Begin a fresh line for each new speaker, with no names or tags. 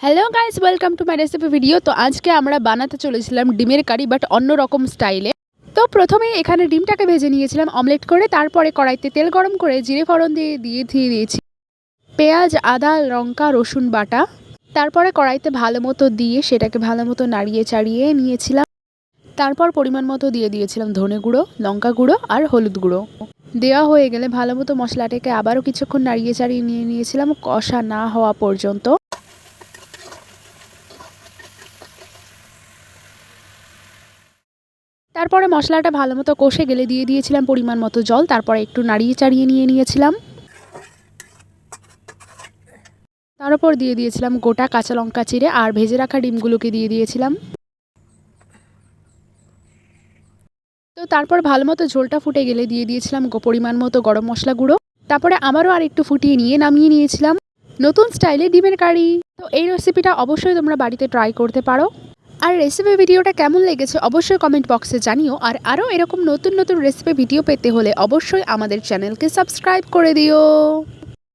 Hello guys, welcome to my recipe video. তো আজকে আমরা বানাতে চলেছিলাম ডিমের কারি, বাট অন্য রকম স্টাইলে। তো প্রথমে এখানে ডিমটাকে ভেজে নিয়েছিলাম অমলেট করে, তারপরে কড়াইতে তেল গরম করে জিরে ফোড়ন দিয়ে দিয়েছি পেঁয়াজ, আদা, লঙ্কা, রসুন বাটা। তারপরে কড়াইতে ভালো মতো দিয়ে সেটাকে ভালো মতো নাড়িয়ে চাড়িয়ে নিয়েছিলাম। তারপর পরিমাণ মতো দিয়ে দিয়েছিলাম ধনে গুঁড়ো, লঙ্কা গুঁড়ো আর হলুদ গুঁড়ো। দেওয়া হয়ে গেলে ভালো মতো মশলাটাকে আবারও কিছুক্ষণ নাড়িয়ে চাড়িয়ে নিয়েছিলাম কষা না হওয়া পর্যন্ত। তারপরে মশলাটা ভালো মতো কষে গেলে দিয়ে দিয়েছিলাম পরিমাণ মতো জল। তারপরে একটু নাড়িয়ে চাড়িয়ে নিয়েছিলাম। তার উপর দিয়ে দিয়েছিলাম গোটা কাঁচা লঙ্কা চিড়ে আর ভেজে রাখা ডিমগুলোকে দিয়ে দিয়েছিলাম। তো তারপর ভালো মতো ঝোলটা ফুটে গেলে দিয়ে দিয়েছিলাম পরিমাণ মতো গরম মশলা গুঁড়ো। তারপরে আবারও আর একটু ফুটিয়ে নিয়ে নামিয়ে নিয়েছিলাম নতুন স্টাইলে ডিমের কারি। তো এই রেসিপিটা অবশ্যই তোমরা বাড়িতে ট্রাই করতে পারো। আর রেসিপি ভিডিওটা কেমন লেগেছে অবশ্যই কমেন্ট বক্সে জানিও। আর আরও এরকম নতুন নতুন রেসিপি ভিডিও পেতে হলে অবশ্যই আমাদের চ্যানেলকে সাবস্ক্রাইব করে দিও।